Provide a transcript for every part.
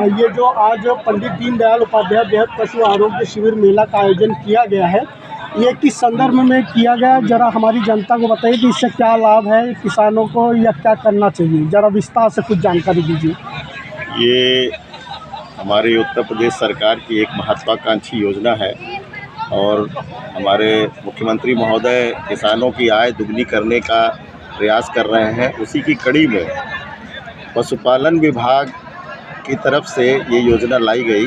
ये जो आज पंडित दीनदयाल उपाध्याय बेहद पशु आरोग्य शिविर मेला का आयोजन किया गया है, ये किस संदर्भ में किया गया, जरा हमारी जनता को बताइए कि इससे क्या लाभ है किसानों को या क्या करना चाहिए, जरा विस्तार से कुछ जानकारी दीजिए। ये हमारे उत्तर प्रदेश सरकार की एक महत्वाकांक्षी योजना है और हमारे मुख्यमंत्री महोदय किसानों की आय दुगनी करने का प्रयास कर रहे हैं। उसी की कड़ी में पशुपालन विभाग की तरफ से ये योजना लाई गई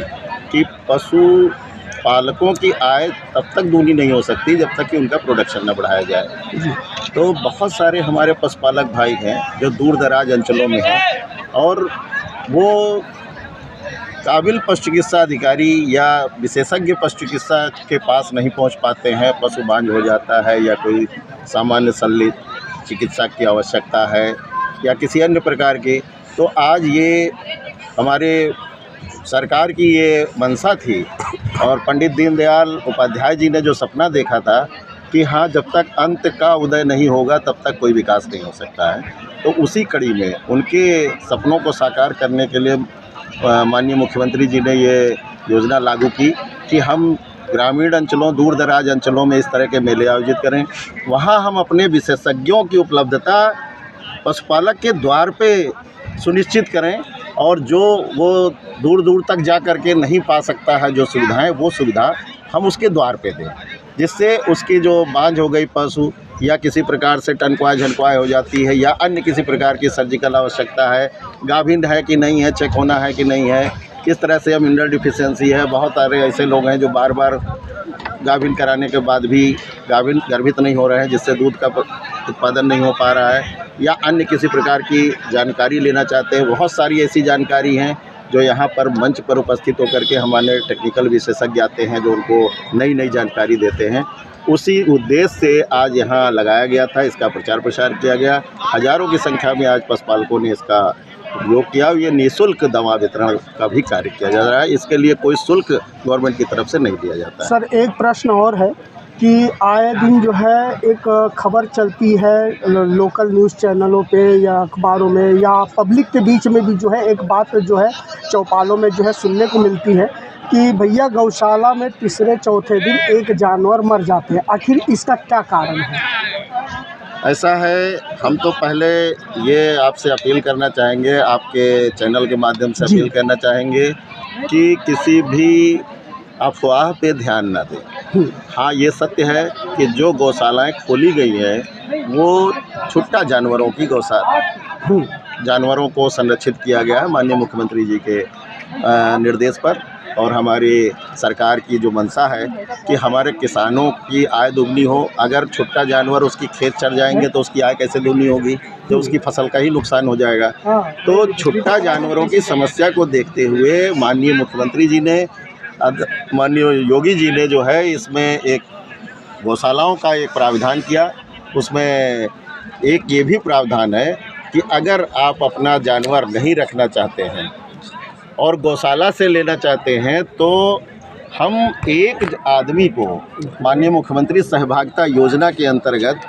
कि पशु पालकों की आय तब तक दूनी नहीं हो सकती जब तक कि उनका प्रोडक्शन न बढ़ाया जाए। तो बहुत सारे हमारे पशुपालक भाई हैं जो दूर दराज अंचलों में हैं और वो काबिल पशु चिकित्सा अधिकारी या विशेषज्ञ पशु चिकित्सा के पास नहीं पहुंच पाते हैं। पशु बांझ हो जाता है या कोई सामान्य शल्य चिकित्सा की आवश्यकता है या किसी अन्य प्रकार की। तो आज ये हमारे सरकार की ये मंशा थी और पंडित दीनदयाल उपाध्याय जी ने जो सपना देखा था कि हाँ, जब तक अंत का उदय नहीं होगा तब तक कोई विकास नहीं हो सकता है। तो उसी कड़ी में उनके सपनों को साकार करने के लिए माननीय मुख्यमंत्री जी ने ये योजना लागू की कि हम ग्रामीण अंचलों, दूर दराज अंचलों में इस तरह के मेले आयोजित करें। वहाँ हम अपने विशेषज्ञों की उपलब्धता पशुपालक के द्वार पे सुनिश्चित करें और जो वो दूर दूर तक जा कर के नहीं पा सकता है जो सुविधाएं, वो सुविधा हम उसके द्वार पे दें, जिससे उसकी जो बांझ हो गई पशु या किसी प्रकार से टनकवाय झनकवाय हो जाती है या अन्य किसी प्रकार की सर्जिकल आवश्यकता है, गाभिन है कि नहीं है, चेक होना है कि नहीं है, किस तरह से मिनरल डिफिशियंसी है। बहुत सारे ऐसे लोग हैं जो बार बार गाभिन कराने के बाद भी गर्भित नहीं हो रहे हैं, जिससे दूध का उत्पादन नहीं हो पा रहा है, या अन्य किसी प्रकार की जानकारी लेना चाहते हैं। बहुत सारी ऐसी जानकारी हैं जो यहाँ पर मंच पर उपस्थित होकर के हमारे टेक्निकल विशेषज्ञ आते हैं जो उनको नई नई जानकारी देते हैं। उसी उद्देश्य से आज यहाँ लगाया गया था, इसका प्रचार प्रसार किया गया। हज़ारों की संख्या में आज पशुपालकों ने इसका उपयोग किया। ये निःशुल्क दवा वितरण का भी कार्य किया जा रहा है, इसके लिए कोई शुल्क गवर्नमेंट की तरफ से नहीं दिया जाता है। सर, एक प्रश्न और है कि आए दिन जो है एक खबर चलती है लोकल न्यूज़ चैनलों पे या अखबारों में या पब्लिक के बीच में भी जो है एक बात जो है चौपालों में जो है सुनने को मिलती है कि भैया गौशाला में तीसरे चौथे दिन एक जानवर मर जाते हैं। आखिर इसका क्या कारण है? ऐसा है, हम तो पहले ये आपसे अपील करना चाहेंगे, आपके चैनल के माध्यम से अपील करना चाहेंगे कि किसी भी अफवाह पे ध्यान ना दें। हाँ, ये सत्य है कि जो गौशालाएं खोली गई हैं वो छुट्टा जानवरों की गौशाला, जानवरों को संरक्षित किया गया है माननीय मुख्यमंत्री जी के निर्देश पर। और हमारी सरकार की जो मंशा है कि हमारे किसानों की आय दुगनी हो। अगर छुट्टा जानवर उसकी खेत चढ़ जाएंगे तो उसकी आय कैसे दुगनी होगी, तो उसकी फसल का ही नुकसान हो जाएगा। तो छुट्टा जानवरों की समस्या को देखते हुए माननीय मुख्यमंत्री जी ने, माननीय योगी जी ने जो है इसमें एक गौशालाओं का एक प्रावधान किया। उसमें एक ये भी प्रावधान है कि अगर आप अपना जानवर नहीं रखना चाहते हैं और गौशाला से लेना चाहते हैं तो हम एक आदमी को माननीय मुख्यमंत्री सहभागिता योजना के अंतर्गत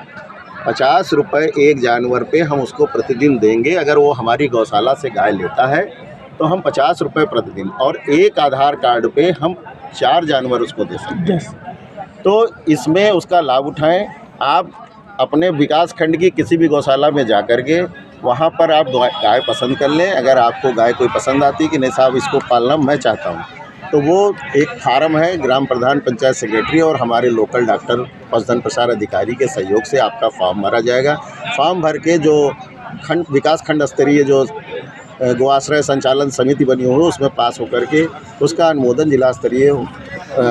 50 रुपये एक जानवर पे हम उसको प्रतिदिन देंगे। अगर वो हमारी गौशाला से गाय लेता है तो हम 50 रुपये प्रतिदिन और एक आधार कार्ड पे हम 4 जानवर उसको दे सकते हैं। तो इसमें उसका लाभ उठाएं। आप अपने विकास खंड की किसी भी गौशाला में जा कर के वहाँ पर आप गाय पसंद कर लें। अगर आपको गाय कोई पसंद आती है कि नहीं साहब इसको पालना मैं चाहता हूँ, तो वो एक फार्म है, ग्राम प्रधान, पंचायत सेक्रेटरी और हमारे लोकल डॉक्टर पशुधन प्रसार अधिकारी के सहयोग से आपका फॉर्म भरा जाएगा। फॉर्म भर के जो विकास खंड स्तरीय जो गौआश्रय संचालन समिति बनी हुई है उसमें पास होकर के उसका अनुमोदन जिला स्तरीय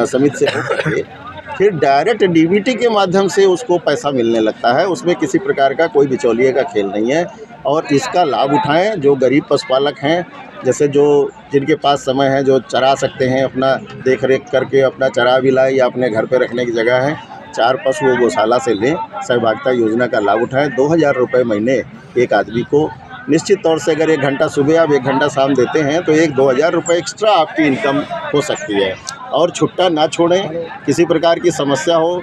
समिति से होकर के फिर डायरेक्ट डीबीटी के माध्यम से उसको पैसा मिलने लगता है। उसमें किसी प्रकार का कोई बिचौलिए का खेल नहीं है और इसका लाभ उठाएं। जो गरीब पशुपालक हैं, जैसे जो जिनके पास समय है, जो चरा सकते हैं, अपना देख रेख करके अपना चरा भी लाए या अपने घर पे रखने की जगह है, 4 पशु वो गौशाला से लें। सहभागिता योजना का लाभ उठाएं। 2000 रुपये महीने एक आदमी को निश्चित तौर से अगर 1 घंटा सुबह आप 1 घंटा शाम देते हैं तो 2000 रुपये एक्स्ट्रा आपकी इनकम हो सकती है। और छुट्टा ना छोड़ें, किसी प्रकार की समस्या हो,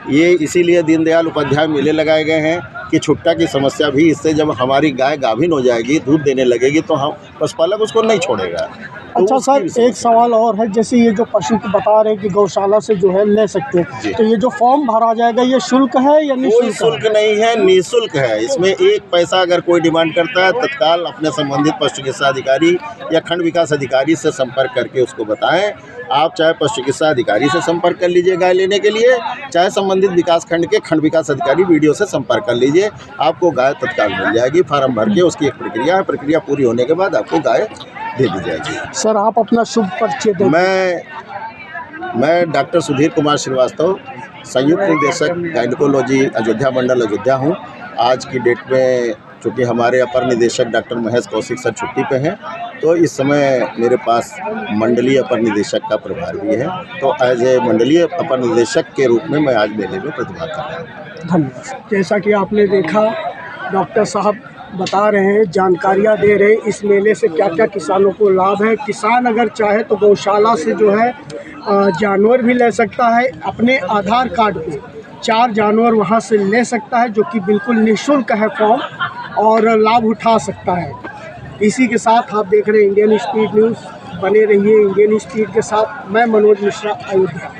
ये इसीलिए दीनदयाल उपाध्याय मेले लगाए गए हैं कि छुट्टा की समस्या भी इससे जब हमारी गाय गाभिन हो जाएगी, दूध देने लगेगी, तो हम पशुपालक उसको नहीं छोड़ेगा। तो अच्छा उसकी भी सर, एक सवाल और है, जैसे ये जो पशु को बता रहे हैं कि गौशाला से जो है ले सकते हैं, जी। तो ये जो फॉर्म भरा जाएगा ये शुल्क है या कोई निःशुल्क शुल्क है? नहीं है, निःशुल्क है। इसमें एक पैसा अगर कोई डिमांड करता है, तत्काल अपने संबंधित पशु चिकित्सा अधिकारी या खंड विकास अधिकारी से संपर्क करके उसको बताएं। आप चाहे पशु चिकित्सा अधिकारी से संपर्क कर लीजिए गाय लेने के लिए, चाहे संबंधित विकास खंड के खंड विकास अधिकारी वीडियो से संपर्क कर लीजिए, आपको गाय तत्काल मिल जाएगी। फार्म भर के उसकी एक प्रक्रिया है, प्रक्रिया पूरी होने के बाद आपको गाय दे दी जाएगी। सर आप अपना शुभ परिचय दें। मैं डॉक्टर सुधीर कुमार श्रीवास्तव, संयुक्त निदेशक गायनिकोलॉजी अयोध्या मंडल अयोध्या हूँ। आज की डेट में चूँकि हमारे अपर निदेशक डॉक्टर महेश कौशिक सर छुट्टी पे हैं, तो इस समय मेरे पास मंडलीय अपर निदेशक का प्रभार भी है। तो एज ए मंडलीय अपर निदेशक के रूप में मैं आज मेले में प्रतिभाग कर रहा हूँ। धन्यवाद। जैसा कि आपने देखा, डॉक्टर साहब बता रहे हैं, जानकारियाँ दे रहे हैं इस मेले से क्या क्या किसानों को लाभ है। किसान अगर चाहे तो गौशाला से जो है जानवर भी ले सकता है, अपने आधार कार्ड पे 4 जानवर वहाँ से ले सकता है, जो कि बिल्कुल निःशुल्क है फॉर्म, और लाभ उठा सकता है। इसी के साथ आप देख रहे हैं इंडियन स्पीड न्यूज़। बने रहिए इंडियन स्पीड के साथ। मैं मनोज मिश्रा, अयोध्या।